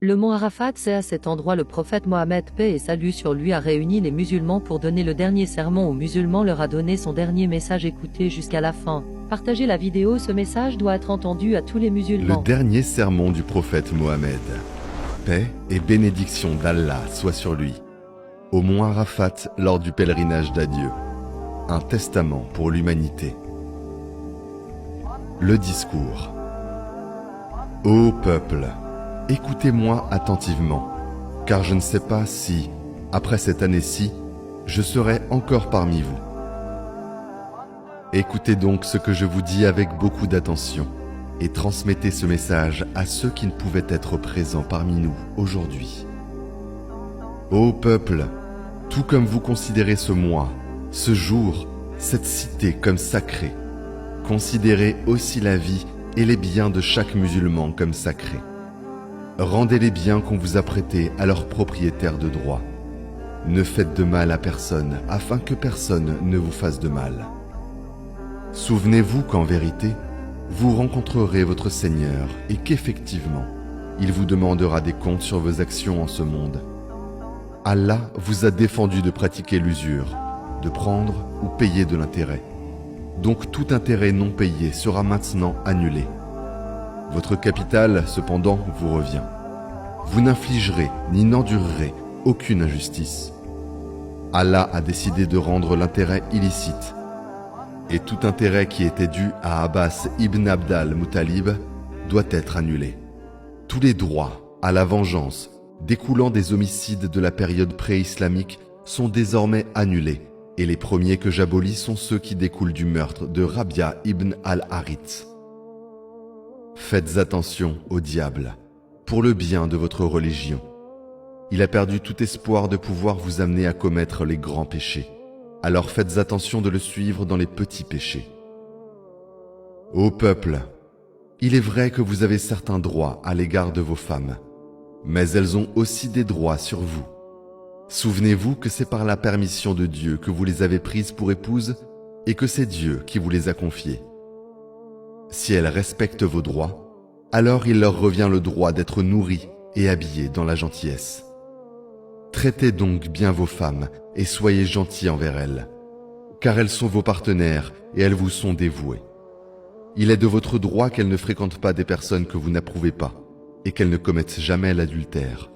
Le mont Arafat, c'est à cet endroit le prophète Mohammed, paix et salut sur lui, a réuni les musulmans pour donner le dernier sermon aux musulmans, leur a donné son dernier message. Écoutez jusqu'à la fin. Partagez la vidéo, ce message doit être entendu à tous les musulmans. Le dernier sermon du prophète Mohammed. Paix et bénédiction d'Allah soit sur lui. Au mont Arafat lors du pèlerinage d'adieu. Un testament pour l'humanité. Le discours. Ô peuple, écoutez-moi attentivement, car je ne sais pas si, après cette année-ci, je serai encore parmi vous. Écoutez donc ce que je vous dis avec beaucoup d'attention et transmettez ce message à ceux qui ne pouvaient être présents parmi nous aujourd'hui. Ô peuple, tout comme vous considérez ce mois, ce jour, cette cité comme sacrée, considérez aussi la vie et les biens de chaque musulman comme sacrés. Rendez les biens qu'on vous a prêtés à leurs propriétaires de droit. Ne faites de mal à personne afin que personne ne vous fasse de mal. Souvenez-vous qu'en vérité, vous rencontrerez votre Seigneur et qu'effectivement, il vous demandera des comptes sur vos actions en ce monde. Allah vous a défendu de pratiquer l'usure, de prendre ou payer de l'intérêt. Donc tout intérêt non payé sera maintenant annulé. Votre capital, cependant, vous revient. Vous n'infligerez ni n'endurerez aucune injustice. Allah a décidé de rendre l'intérêt illicite. Et tout intérêt qui était dû à Abbas ibn Abd al-Muttalib doit être annulé. Tous les droits à la vengeance découlant des homicides de la période pré-islamique sont désormais annulés, et les premiers que j'abolis sont ceux qui découlent du meurtre de Rabia ibn al-Harith. Faites attention au diable, pour le bien de votre religion. Il a perdu tout espoir de pouvoir vous amener à commettre les grands péchés. Alors faites attention de le suivre dans les petits péchés. Ô peuple, il est vrai que vous avez certains droits à l'égard de vos femmes, mais elles ont aussi des droits sur vous. Souvenez-vous que c'est par la permission de Dieu que vous les avez prises pour épouses et que c'est Dieu qui vous les a confiées. Si elles respectent vos droits, alors il leur revient le droit d'être nourries et habillées dans la gentillesse. Traitez donc bien vos femmes et soyez gentils envers elles, car elles sont vos partenaires et elles vous sont dévouées. Il est de votre droit qu'elles ne fréquentent pas des personnes que vous n'approuvez pas et qu'elles ne commettent jamais l'adultère.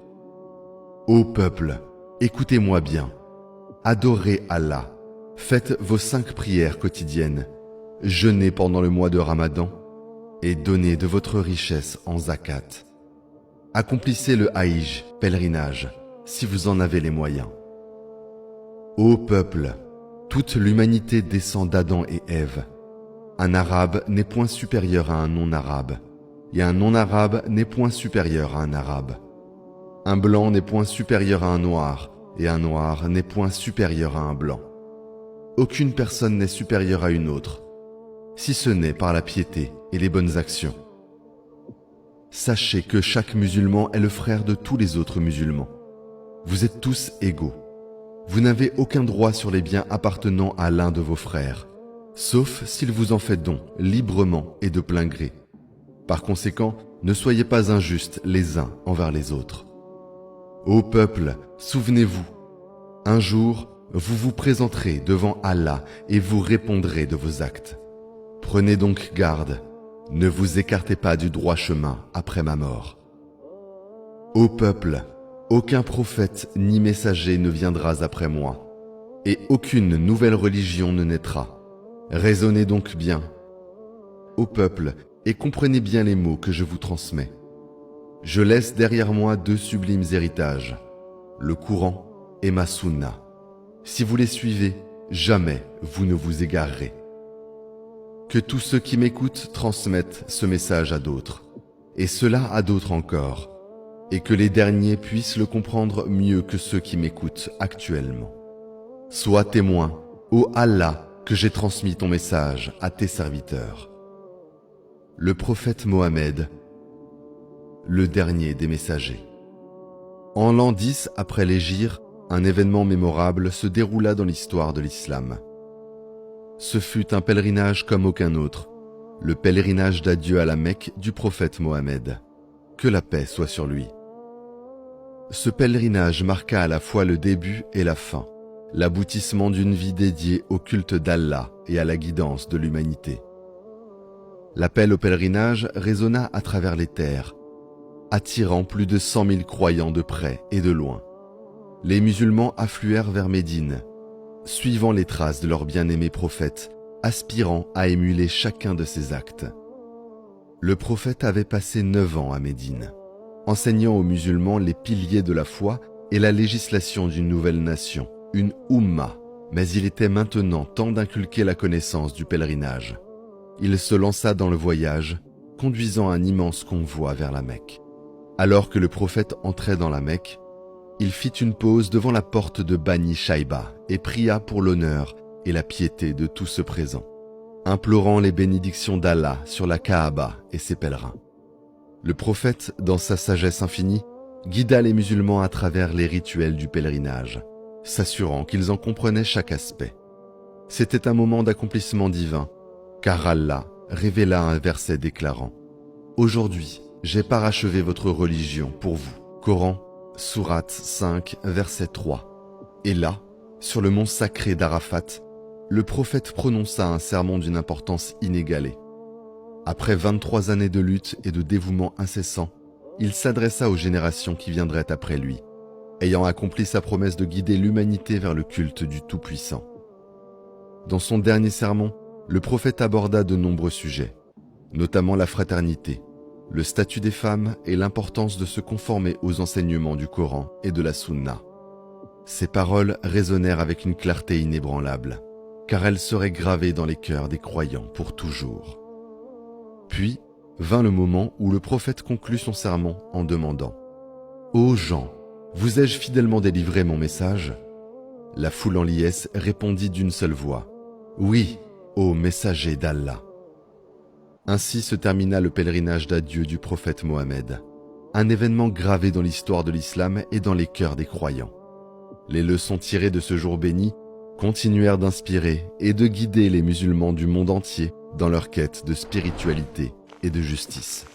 Ô peuple, écoutez-moi bien, adorez Allah, faites vos 5 prières quotidiennes, jeûnez pendant le mois de Ramadan et donnez de votre richesse en zakat. Accomplissez le haïj, pèlerinage, si vous en avez les moyens. Ô peuple, toute l'humanité descend d'Adam et Ève. Un arabe n'est point supérieur à un non-arabe, et un non-arabe n'est point supérieur à un arabe. Un blanc n'est point supérieur à un noir, et un noir n'est point supérieur à un blanc. Aucune personne n'est supérieure à une autre, si ce n'est par la piété et les bonnes actions. Sachez que chaque musulman est le frère de tous les autres musulmans. Vous êtes tous égaux. Vous n'avez aucun droit sur les biens appartenant à l'un de vos frères, sauf s'il vous en fait don, librement et de plein gré. Par conséquent, ne soyez pas injustes les uns envers les autres. Ô peuple, souvenez-vous, un jour, vous vous présenterez devant Allah et vous répondrez de vos actes. Prenez donc garde, ne vous écartez pas du droit chemin après ma mort. Ô peuple, aucun prophète ni messager ne viendra après moi, et aucune nouvelle religion ne naîtra. Raisonnez donc bien, ô peuple, et comprenez bien les mots que je vous transmets. Je laisse derrière moi 2 sublimes héritages, le Coran et ma Sunna. Si vous les suivez, jamais vous ne vous égarerez. Que tous ceux qui m'écoutent transmettent ce message à d'autres, et cela à d'autres encore, et que les derniers puissent le comprendre mieux que ceux qui m'écoutent actuellement. Sois témoin, ô Allah, que j'ai transmis ton message à tes serviteurs. Le prophète Mohammed, le dernier des messagers. En l'an 10 après l'Hégire, un événement mémorable se déroula dans l'histoire de l'islam. Ce fut un pèlerinage comme aucun autre, le pèlerinage d'adieu à la Mecque du prophète Mohammed. Que la paix soit sur lui. Ce pèlerinage marqua à la fois le début et la fin, l'aboutissement d'une vie dédiée au culte d'Allah et à la guidance de l'humanité. L'appel au pèlerinage résonna à travers les terres, attirant plus de 100 000 croyants de près et de loin. Les musulmans affluèrent vers Médine, suivant les traces de leur bien-aimé prophète, aspirant à émuler chacun de ses actes. Le prophète avait passé 9 ans à Médine, enseignant aux musulmans les piliers de la foi et la législation d'une nouvelle nation, une Oumma, mais il était maintenant temps d'inculquer la connaissance du pèlerinage. Il se lança dans le voyage, conduisant un immense convoi vers la Mecque. Alors que le prophète entrait dans la Mecque, il fit une pause devant la porte de Bani Shaïba et pria pour l'honneur et la piété de tous ceux présents, implorant les bénédictions d'Allah sur la Kaaba et ses pèlerins. Le prophète, dans sa sagesse infinie, guida les musulmans à travers les rituels du pèlerinage, s'assurant qu'ils en comprenaient chaque aspect. C'était un moment d'accomplissement divin, car Allah révéla un verset déclarant « Aujourd'hui, j'ai parachevé votre religion pour vous ». Coran, Sourate 5, verset 3. Et là, sur le mont sacré d'Arafat, le prophète prononça un sermon d'une importance inégalée. Après 23 années de lutte et de dévouement incessant, il s'adressa aux générations qui viendraient après lui, ayant accompli sa promesse de guider l'humanité vers le culte du Tout-Puissant. Dans son dernier sermon, le prophète aborda de nombreux sujets, notamment la fraternité, le statut des femmes et l'importance de se conformer aux enseignements du Coran et de la Sunna. Ces paroles résonnèrent avec une clarté inébranlable, car elles seraient gravées dans les cœurs des croyants pour toujours. Puis vint le moment où le prophète conclut son sermon en demandant « Ô gens, vous ai-je fidèlement délivré mon message ?» La foule en liesse répondit d'une seule voix « Oui, ô messager d'Allah !» Ainsi se termina le pèlerinage d'adieu du prophète Mohammed, un événement gravé dans l'histoire de l'islam et dans les cœurs des croyants. Les leçons tirées de ce jour béni continuèrent d'inspirer et de guider les musulmans du monde entier dans leur quête de spiritualité et de justice.